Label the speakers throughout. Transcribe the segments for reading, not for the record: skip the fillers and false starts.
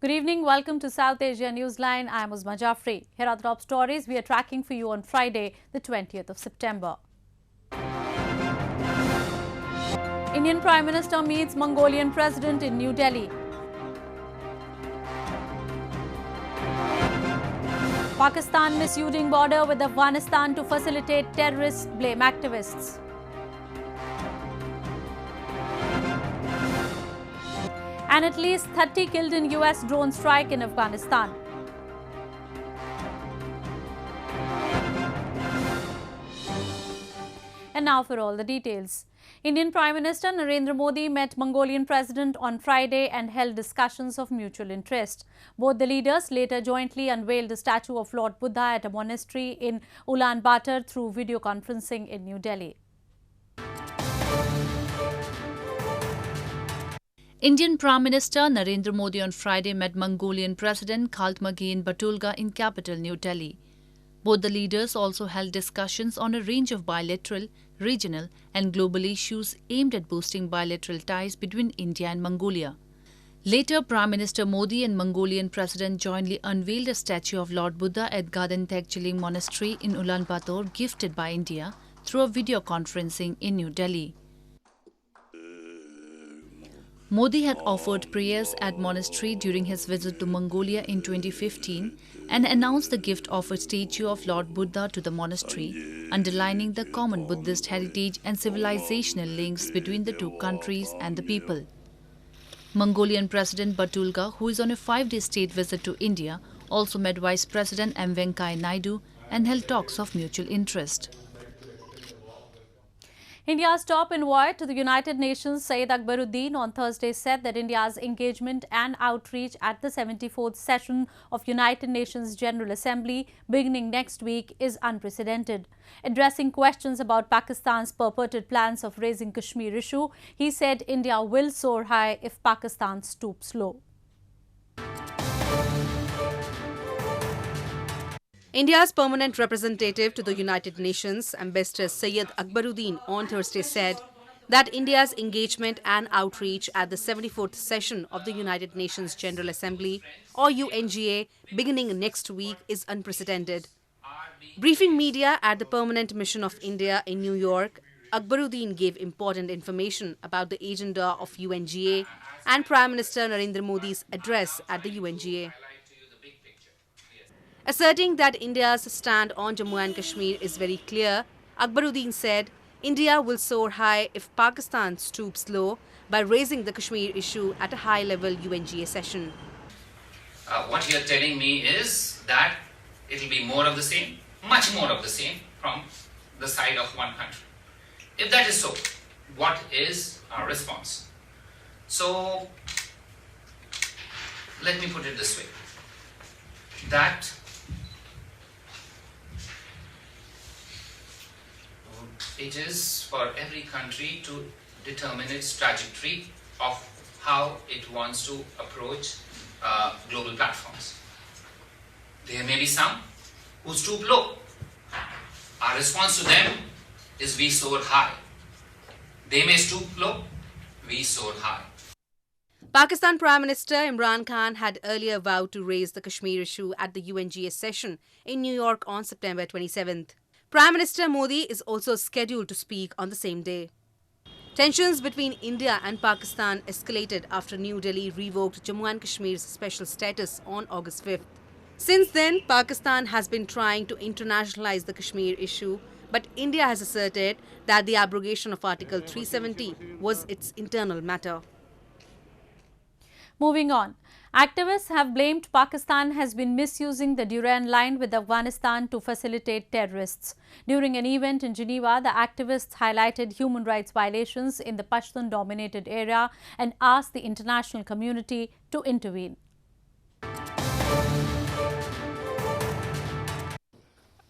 Speaker 1: Good evening. Welcome to South Asia Newsline. I am Uzma Jafri. Here are the top stories we are tracking for you on Friday, the 20th of September. Indian Prime Minister meets Mongolian President in New Delhi. Pakistan misusing border with Afghanistan to facilitate terrorists, blame activists. And at least 30 killed in US drone strike in Afghanistan. And now for all the details. Indian Prime Minister Narendra Modi met Mongolian President on Friday and held discussions of mutual interest. Both the leaders later jointly unveiled the statue of Lord Buddha at a monastery in Ulaanbaatar through video conferencing in New Delhi.
Speaker 2: Indian Prime Minister Narendra Modi on Friday met Mongolian President Khaltmagiin Batulga in capital New Delhi. Both the leaders also held discussions on a range of bilateral, regional and global issues aimed at boosting bilateral ties between India and Mongolia. Later, Prime Minister Modi and Mongolian President jointly unveiled a statue of Lord Buddha at Gaden Tegchiling Monastery in Ulaanbaatar gifted by India through a video conferencing in New Delhi. Modi had offered prayers at monastery during his visit to Mongolia in 2015 and announced the gift of a statue of Lord Buddha to the monastery, underlining the common Buddhist heritage and civilizational links between the two countries and the people. Mongolian President Batulga, who is on a 5-day state visit to India, also met Vice President M. Venkaiah Naidu and held talks of mutual interest.
Speaker 1: India's top envoy to the United Nations, Syed Akbaruddin, on Thursday said that India's engagement and outreach at the 74th session of United Nations General Assembly beginning next week is unprecedented. Addressing questions about Pakistan's purported plans of raising Kashmir issue, he said India will soar high if Pakistan stoops low.
Speaker 3: India's permanent representative to the United Nations, Ambassador Syed Akbaruddin, on Thursday said that India's engagement and outreach at the 74th session of the United Nations General Assembly, or UNGA, beginning next week is unprecedented. Briefing media at the Permanent Mission of India in New York, Akbaruddin gave important information about the agenda of UNGA and Prime Minister Narendra Modi's address at the UNGA. Asserting that India's stand on Jammu and Kashmir is very clear, Akbaruddin said India will soar high if Pakistan stoops low by raising the Kashmir issue at a high-level UNGA session.
Speaker 4: What you're telling me is that it will be more of the same, much more of the same from the side of one country. If that is so, what is our response? So, let me put it this way, that it is for every country to determine its trajectory of how it wants to approach global platforms. There may be some who stoop low. Our response to them is we soar high. They may stoop low, we soar high.
Speaker 3: Pakistan Prime Minister Imran Khan had earlier vowed to raise the Kashmir issue at the UNGA session in New York on September 27th. Prime Minister Modi is also scheduled to speak on the same day. Tensions between India and Pakistan escalated after New Delhi revoked Jammu and Kashmir's special status on August 5th. Since then, Pakistan has been trying to internationalize the Kashmir issue, but India has asserted that the abrogation of Article 370 was its internal matter.
Speaker 1: Moving on, activists have blamed Pakistan has been misusing the Durand Line with Afghanistan to facilitate terrorists. During an event in Geneva, the activists highlighted human rights violations in the Pashtun-dominated area and asked the international community to intervene.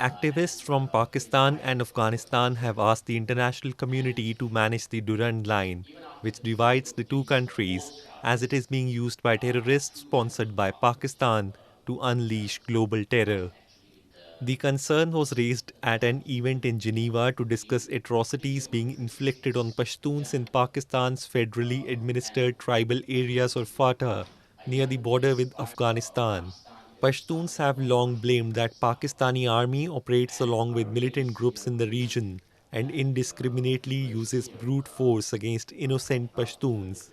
Speaker 5: Activists from Pakistan and Afghanistan have asked the international community to manage the Durand Line, which divides the two countries, as it is being used by terrorists sponsored by Pakistan to unleash global terror. The concern was raised at an event in Geneva to discuss atrocities being inflicted on Pashtuns in Pakistan's federally administered tribal areas or FATA near the border with Afghanistan. Pashtuns have long blamed that Pakistani army operates along with militant groups in the region and indiscriminately uses brute force against innocent Pashtuns.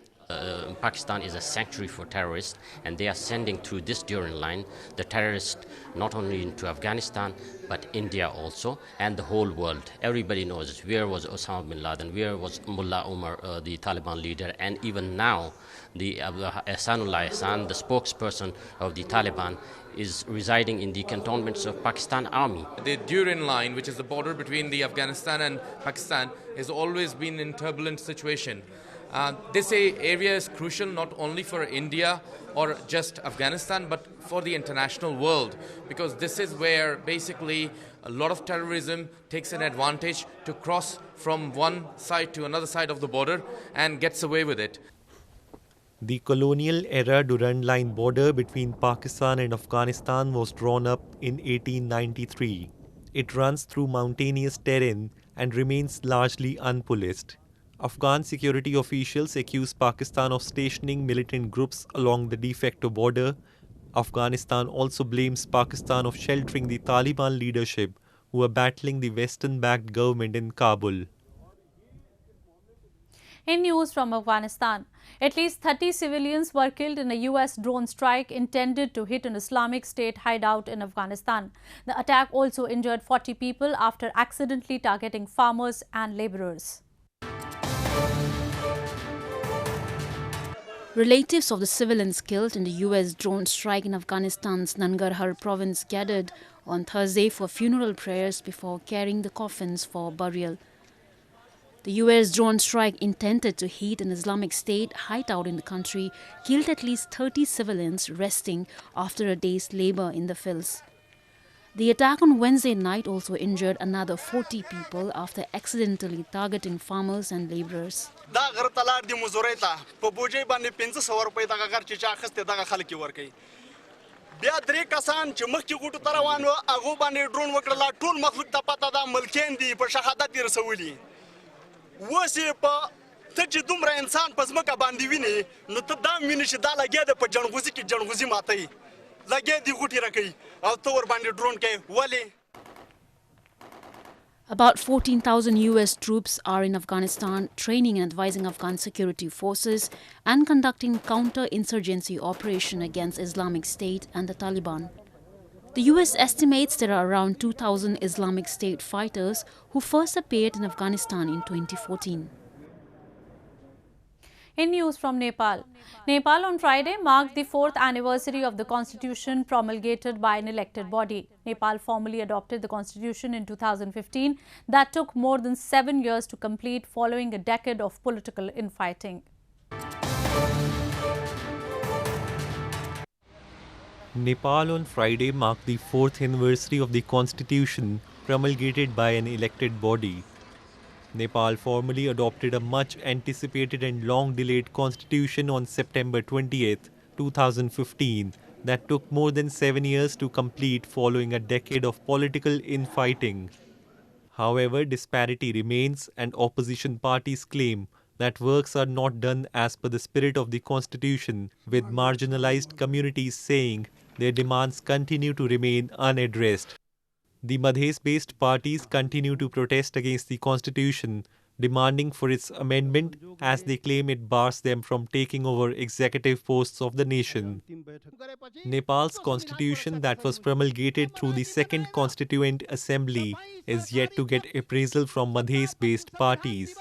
Speaker 6: Pakistan is a sanctuary for terrorists, and they are sending through this Durand line the terrorists not only into Afghanistan but India also, and the whole world. Everybody knows where was Osama bin Laden, where was Mullah Omar, the Taliban leader, and even now the Ahsanullah Ahsan, the spokesperson of the Taliban, is residing in the cantonments of Pakistan Army.
Speaker 7: The Durand line, which is the border between the Afghanistan and Pakistan, has always been in turbulent situation. This area is crucial not only for India or just Afghanistan, but for the international world, because this is where basically a lot of terrorism takes an advantage to cross from one side to another side of the border and gets away with it.
Speaker 5: The colonial-era Durand Line border between Pakistan and Afghanistan was drawn up in 1893. It runs through mountainous terrain and remains largely unpoliced. Afghan security officials accuse Pakistan of stationing militant groups along the de facto border. Afghanistan also blames Pakistan of sheltering the Taliban leadership, who are battling the Western-backed government in Kabul.
Speaker 1: In news from Afghanistan, at least 30 civilians were killed in a US drone strike intended to hit an Islamic State hideout in Afghanistan. The attack also injured 40 people after accidentally targeting farmers and laborers.
Speaker 8: Relatives of the civilians killed in the US drone strike in Afghanistan's Nangarhar province gathered on Thursday for funeral prayers before carrying the coffins for burial. The US drone strike intended to hit an Islamic State hideout in the country killed at least 30 civilians resting after a day's labor in the fields. The attack on Wednesday night also injured another 40 people after accidentally targeting farmers and laborers. About 14,000 US troops are in Afghanistan, training and advising Afghan security forces and conducting counter-insurgency operation against Islamic State and the Taliban. The US estimates there are around 2,000 Islamic State fighters who first appeared in Afghanistan in 2014.
Speaker 1: In news from Nepal, Nepal on Friday marked the 4th anniversary of the constitution promulgated by an elected body. Nepal formally adopted the constitution in 2015 that took more than 7 years to complete following a decade of political infighting.
Speaker 5: Nepal on Friday marked the 4th anniversary of the constitution promulgated by an elected body. Nepal formally adopted a much-anticipated and long-delayed constitution on September 20, 2015 that took more than 7 years to complete following a decade of political infighting. However, disparity remains and opposition parties claim that works are not done as per the spirit of the constitution, with marginalized communities saying their demands continue to remain unaddressed. The Madhes-based parties continue to protest against the constitution, demanding for its amendment as they claim it bars them from taking over executive posts of the nation. Nepal's constitution that was promulgated through the Second Constituent Assembly is yet to get appraisal from Madhes-based parties.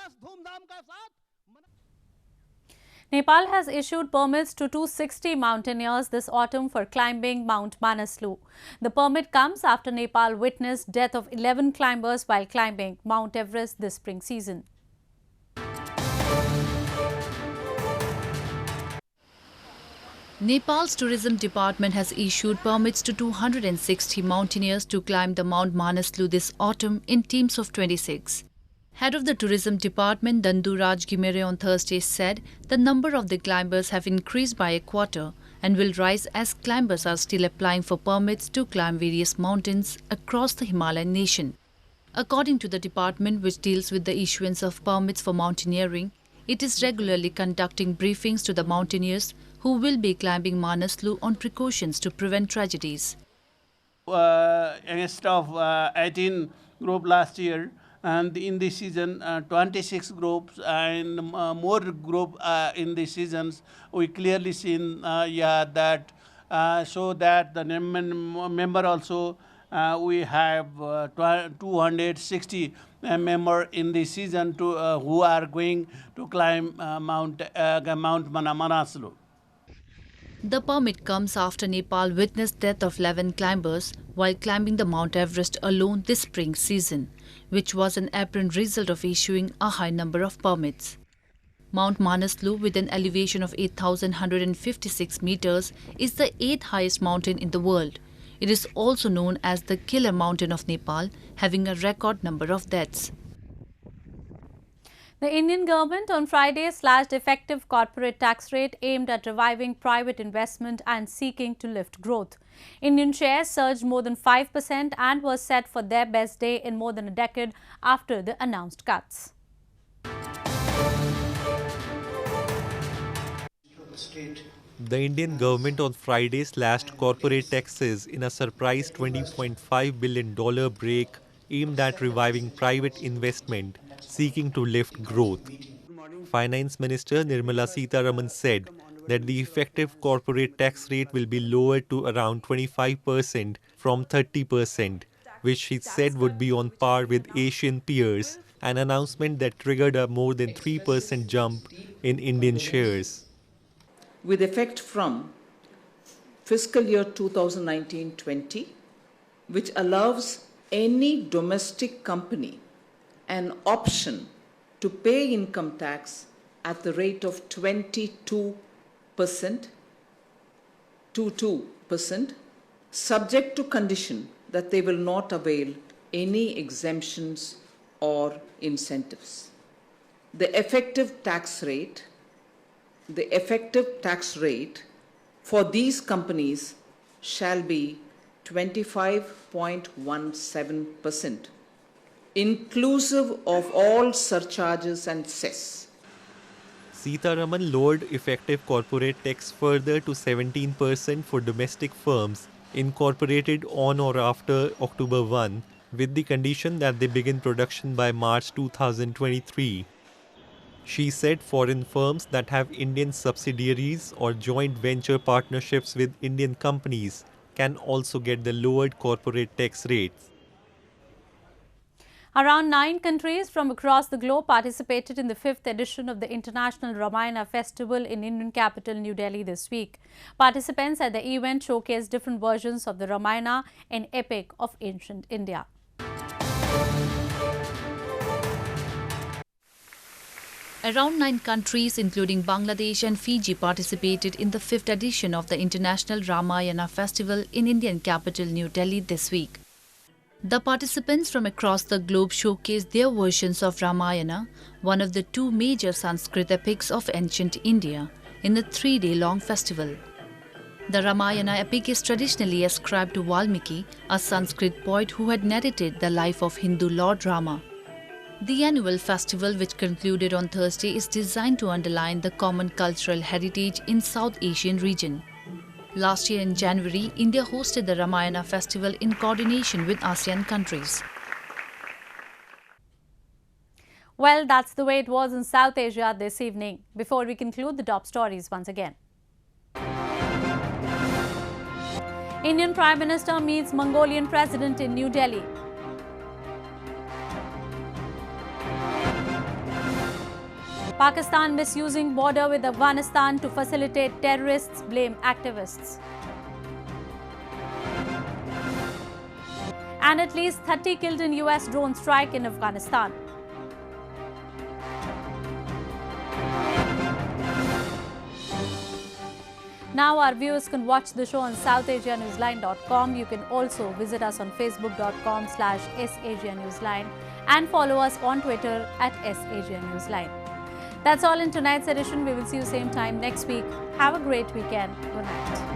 Speaker 1: Nepal has issued permits to 260 mountaineers this autumn for climbing Mount Manaslu. The permit comes after Nepal witnessed death of 11 climbers while climbing Mount Everest this spring season.
Speaker 2: Nepal's tourism department has issued permits to 260 mountaineers to climb the Mount Manaslu this autumn in teams of 26. Head of the tourism department, Dandu Raj Gimere, on Thursday said the number of the climbers have increased by a quarter and will rise as climbers are still applying for permits to climb various mountains across the Himalayan nation. According to the department, which deals with the issuance of permits for mountaineering, it is regularly conducting briefings to the mountaineers who will be climbing Manaslu on precautions to prevent tragedies.
Speaker 9: Instead of 18 group last year, and in this season 26 groups and more group in the seasons, we clearly seen that so that the member also we have 260 member in the season to who are going to climb Mount Manaslu.
Speaker 2: The permit comes after Nepal witnessed death of 11 climbers while climbing the Mount Everest alone this spring season, which was an apparent result of issuing a high number of permits. Mount Manaslu, with an elevation of 8,156 meters, is the 8th highest mountain in the world. It is also known as the Killer Mountain of Nepal, having a record number of deaths.
Speaker 1: The Indian government on Friday slashed effective corporate tax rate aimed at reviving private investment and seeking to lift growth. Indian shares surged more than 5% and were set for their best day in more than a decade after the announced cuts.
Speaker 5: The Indian government on Friday slashed corporate taxes in a surprise $20.5 billion break aimed at reviving private investment, seeking to lift growth. Finance Minister Nirmala Sitharaman said that the effective corporate tax rate will be lowered to around 25% from 30%, which she said would be on par with Asian peers, an announcement that triggered a more than 3% jump in Indian shares.
Speaker 10: With effect from fiscal year 2019-20, which allows any domestic company an option to pay income tax at the rate of 22%, subject to condition that they will not avail any exemptions or incentives. The effective tax rate for these companies shall be 25.17%, inclusive of all surcharges and cess.
Speaker 5: Sitharaman lowered effective corporate tax further to 17% for domestic firms incorporated on or after October 1, with the condition that they begin production by March 2023. She said foreign firms that have Indian subsidiaries or joint venture partnerships with Indian companies can also get the lowered corporate tax rates.
Speaker 1: Around 9 countries from across the globe participated in the 5th edition of the International Ramayana Festival in Indian capital New Delhi this week. Participants at the event showcased different versions of the Ramayana, an epic of ancient India.
Speaker 2: Around 9 countries, including Bangladesh and Fiji, participated in the 5th edition of the International Ramayana Festival in Indian capital New Delhi this week. The participants from across the globe showcased their versions of Ramayana, one of the 2 major Sanskrit epics of ancient India, in the 3-day-long festival. The Ramayana epic is traditionally ascribed to Valmiki, a Sanskrit poet who had narrated the life of Hindu Lord Rama. The annual festival, which concluded on Thursday, is designed to underline the common cultural heritage in South Asian region. Last year in January, India hosted the Ramayana festival in coordination with ASEAN countries.
Speaker 1: Well, that's the way it was in South Asia this evening. Before we conclude, the top stories once again. Indian Prime Minister meets Mongolian President in New Delhi. Pakistan misusing border with Afghanistan to facilitate terrorists, blame activists. And at least 30 killed in US drone strike in Afghanistan. Now our viewers can watch the show on SouthAsiaNewsline.com. You can also visit us on Facebook.com/SAsiaNewsline and follow us on Twitter @SAsiaNewsline. That's all in tonight's edition. We will see you same time next week. Have a great weekend. Good night.